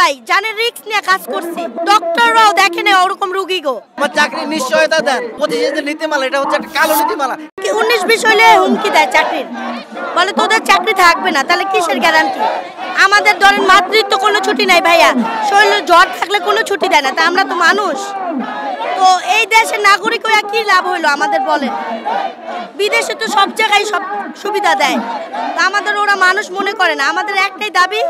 ভাই, জানের রিস্ক নিয়ে কাজ করছি। ডক্টররাও দেখে না ওরকম রোগী গো। আমার চাকরি নিশ্চয়তা দেন, প্রতিষ্ঠানের নীতিমালা এটা হচ্ছে একটা কালো নীতিমালা। 19-20 হইলে হুমকি দেয় চাকরির, বলে তোদের চাকরি থাকবে না। তাহলে কিসের গ্যারান্টি? আমাদের ধরেন মাতৃত্ব কোনো ছুটি নাই ভাইয়া, শরীরে জ্বর থাকলে কোনো ছুটি দেয় না। তা আমরা তো মানুষ, তো এই দেশের নাগরিক হয়ে কি লাভ হইলো আমাদের বলেন? বিদেশে তো সব জায়গায় সব সুবিধা দেয়, তা আমাদের ওরা মানুষ মনে করে না। আমাদের একটাই দাবি,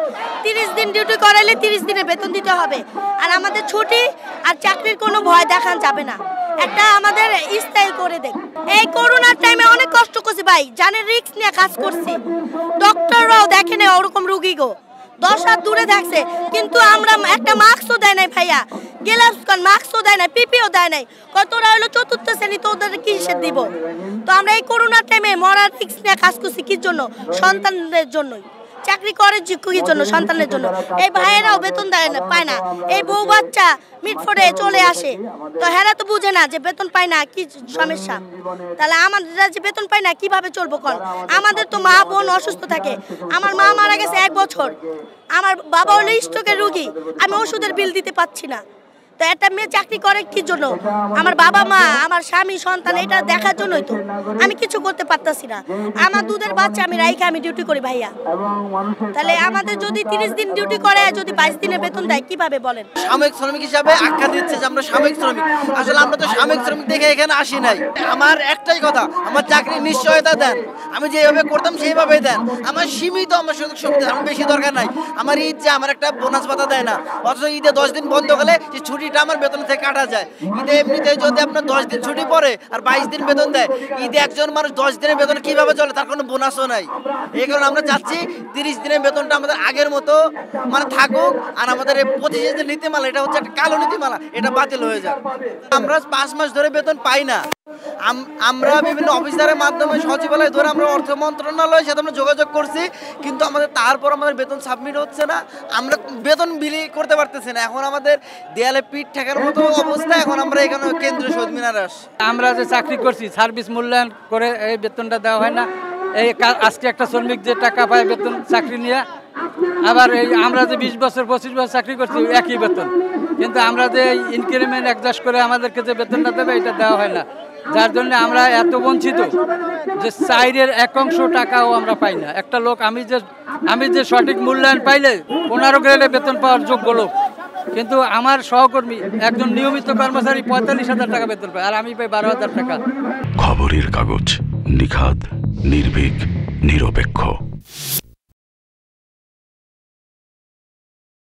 30 দিন ডিউটি করাইলে 30 দিনের বেতন দিতে হবে। আর আমাদের ছুটি আর চাকরির কোনো ভয় দেখান যাবে না, একটা আমাদের স্টাইল করে দেখ। এই করোনার টাইমে অনেক কষ্ট করছি ভাই, জানের রিস্ক নিয়ে কাজ করছি। ডক্টররাও দেখে না ওরকম রোগী গো, 10 হাত দূরে থাকছে, কিন্তু আমরা একটা মাস্কও দেয় নাই ভাইয়া, গ্লাভস মাস্কও দেয় নাই, পিপিও দেয় নাই। কতটা হলো 4র্থ শ্রেণী, তো ওদের কিসের দিব? তো আমরা এই করোনার টাইমে মরার রিস্ক নিয়ে কাজ করছি কি জন্য? সন্তানদের জন্যই। চাকরি করে কি জন্য? সন্তানের জন্য। এই ভাইয়েরাও বেতন দেয় না, পায় না। এই বউ বাচ্চা মিটফোড়ে চলে আসে, তো হেরা তো বুঝে না যে বেতন পায় না কি সমস্যা। তাহলে আমাদের যে বেতন পায় না কিভাবে চলবো কোন? আমাদের তো মা বোন অসুস্থ থাকে। আমার মা মারা গেছে 1 বছর, আমার বাবা হলো স্ট্রোকের রোগী, আমি ওষুধের বিল দিতে পারছি না। তো একটা মেয়ে চাকরি করে কি জন্য? আমার বাবা মা, আমার স্বামী, সন্তান, এটা দেখার জন্যই তো। আমি কিছু করতে পারতাছি না। আমার দুধের বাচ্চা আমি রাইখে আমি ডিউটি করি ভাইয়া। তাহলে আমাদের যদি 30 দিন ডিউটি করে, যদি 22 দিনের বেতন দেয়, কিভাবে বলেন? সাময়িক শ্রমিক হিসাবে আখ্যা দিচ্ছে যে আমরা সাময়িক শ্রমিক। আসলে আমরা তো সাময়িক শ্রমিক দেখে এখানে আসি নাই। আমার একটাই কথা, আমার চাকরি নিশ্চয়তা দেন, আমি যেভাবে করতাম সেইভাবেই দেন। আমার সীমিত আমার সুযোগ সুবিধা, আমার বেশি দরকার নাই। আমার ঈদ যে আমার একটা বোনাস ভাতা দেয় না, অথচ ঈদে 10 দিন বন্ধ হলে যে ছুটিটা আমার বেতন থেকে কাটা যায়। ঈদে এমনিতে যদি আপনার 10 দিন ছুটি পড়ে আর 22 দিন বেতন দেয়, ঈদে একজন মানুষ 10 দিনের বেতন কিভাবে চলে? তার কোনো বোনাসও নাই। এই কারণে আমরা চাচ্ছি 30 দিনের বেতনটা আমাদের আগের মতো মানে থাকুক, আর আমাদের এই প্রতিষ্ঠানের নীতিমালা এটা হচ্ছে একটা কালো নীতিমালা, এটা বাতিল হয়ে যাক। আমরা 5 মাস ধরে বেতন পাই না। আমরা বিভিন্ন অফিসারের মাধ্যমে সচিবালয় ধরে আমরা অর্থ মন্ত্রণালয়ের সাথে আমরা যোগাযোগ করছি, কিন্তু আমাদের তারপর আমাদের বেতন সাবমিট হচ্ছে না, আমরা বেতন বিলি করতে পারতেছি না। এখন আমাদের দেয়ালে পিঠ ঠেকার মতো অবস্থা। এখন আমরা এখানে কেন্দ্রীয় শহীদ মিনারে আসি। আমরা যে চাকরি করছি, সার্ভিস মূল্যায়ন করে এই বেতনটা দেওয়া হয় না। এই আজকে একটা শ্রমিক যে টাকা পায় বেতন চাকরি নিয়ে, আবার এই আমরা যে 20 বছর 25 বছর চাকরি করছি একই বেতন, কিন্তু আমরা যে ইনক্রিমেন্ট অ্যাডজাস্ট করে আমাদেরকে যে বেতনটা দেবে এটা দেওয়া হয় না। যার জন্য আমরা এত বঞ্চিত যে 4-এর 1 টাকাও আমরা পাই না। একটা লোক আমি যে সঠিক মূল্যায়ন পাইলে 15 গ্রেডে বেতন পাওয়ার যোগ্য লোক, কিন্তু আমার সহকর্মী একজন নিয়মিত কর্মচারী 45,000 টাকা বেতন পায়, আর আমি পাই 12,000 টাকা। খবরের কাগজ, নিখাদ, নির্ভীক, নিরপেক্ষ।